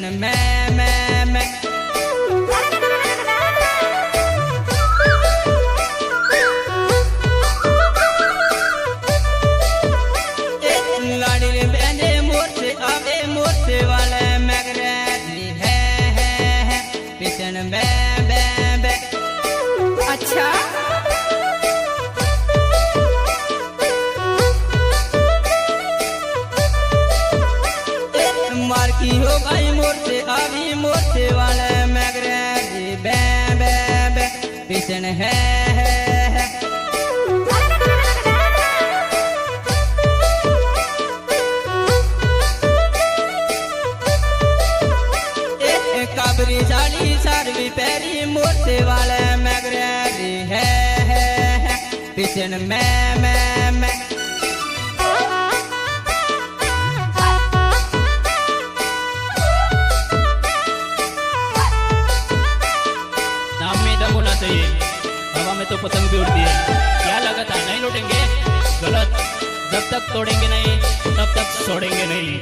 पिछन मैं लाड़ी रे बहने मोरसे आवे मोरसे वाले मैगरेजी है पिछन मैं अच्छा मार की हो गई मोरसे आवी मोरसे वाले मैगरेजी बे पिछन है काबरी साड़ी सारवी पैरी मोरसे वाले मैगरेजी है पिछन मैं चाहिए हवा में तो पतंग भी उड़ती है। क्या लगा था नहीं लौटेंगे? गलत। जब तक तोड़ेंगे नहीं तब तक छोड़ेंगे नहीं।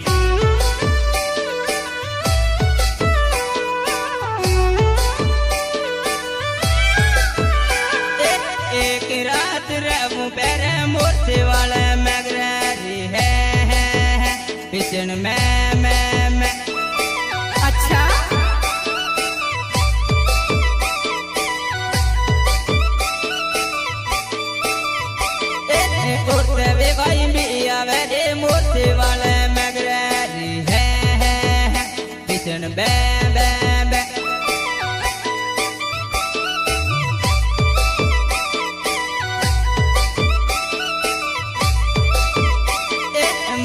एक रात रहूं पैरे मोरसे वाले मैगरेजी है पिछन मैं अच्छा उड़ते वे भाई मिया वे मोरसे वाले मैगरेजी है पिछन बे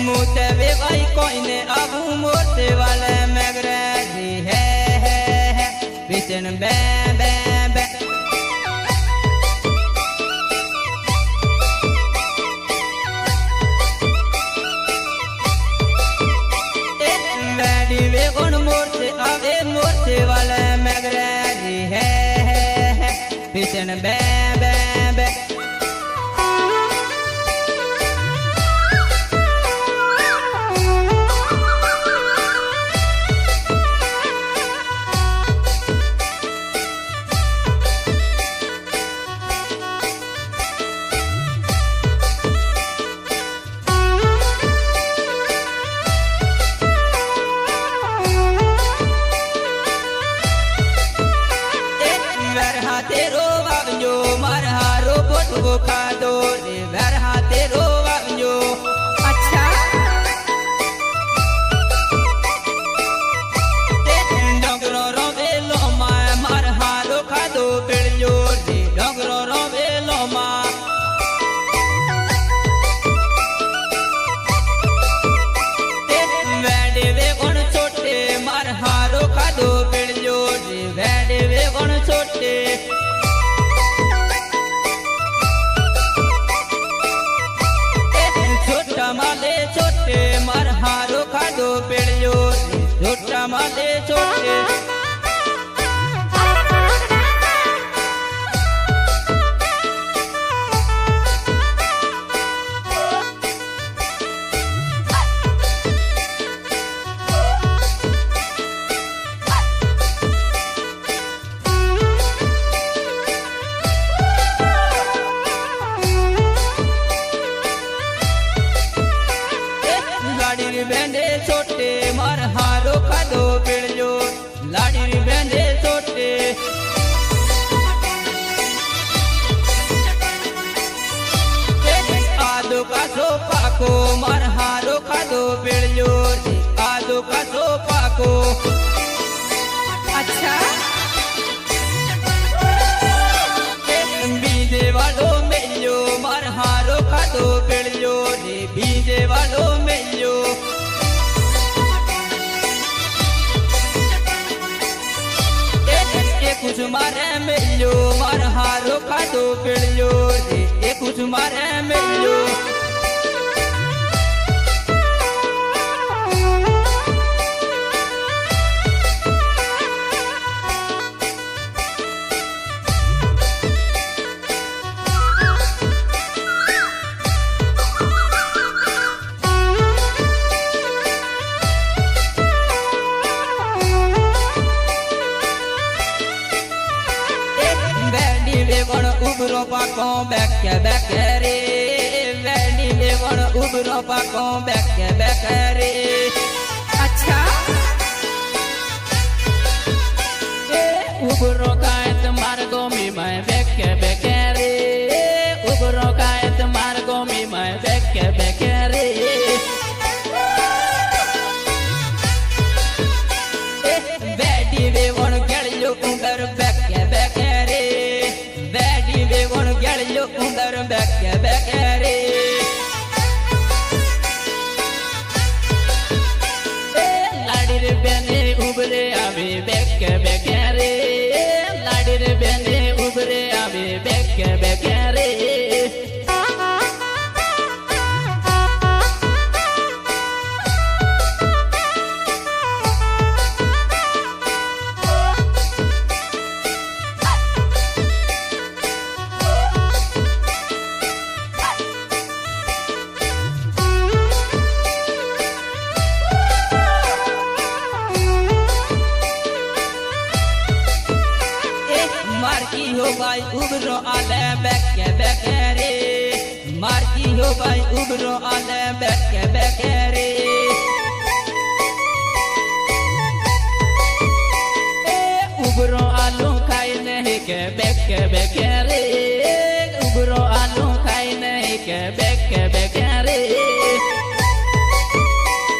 मुझे वे भाई कोई ने आबू मोरसे वाले मैगरेजी है पिछन बे आवे मोरसे वाले मैगरेजी है पिछन बे तेरो वावजो मार हारो पोटो खा दो रे वरहा तेरो वावजो अच्छा डोगरो रोवे लो मार हारो खा दो पिड़जो रे डोगरो रोवे लो वेडे वे गुण छोटे मार हारो खा दो पिड़जो रे वेडे वे गुण छोटे माले छोटे मार हारो खादो पेड़ियो छोटा माले छोटे लाड़ी री बेंदे छोटे मार हारो खादो पिड़जो लाड़ी री बेंदे छोटे आदो का सोपा को मार हारो खादो पिड़जो आदो का सोपा को अच्छा बीजे वालों मिलो मार हारो खादो पिड़जो बीजे वालों मिलो कुछ मारे मिलो मार हारो खादो पिड़जो कुछ मारे मिलो પાકો બેકે રે વેડી વેવણ ઉબરો પાકો બેકે રે अच्छा ઉબરો કાયત માર્ગો મી મેં બેકે રે ઉબરો કાયત માર્ગો મી મેં બેકે રે વેડી વેવણ ગેળ્યો ઉંદર બેકે રે વેડી વેવણ ગેળ્યો ઉંદર બેકે રે લાડી રે બેને ઉબરે આવે બેકે રે લાડી રે બેને ઉબરે આવે બેકે રે मारकी हो भाई उबरो आले बेके रे मारकी हो भाई उबरो आले बेके रे ઉબરો આલુ ખાઈ નહીં કે બેકે રે ઉબરો આલુ ખાઈ નહીં કે બેકે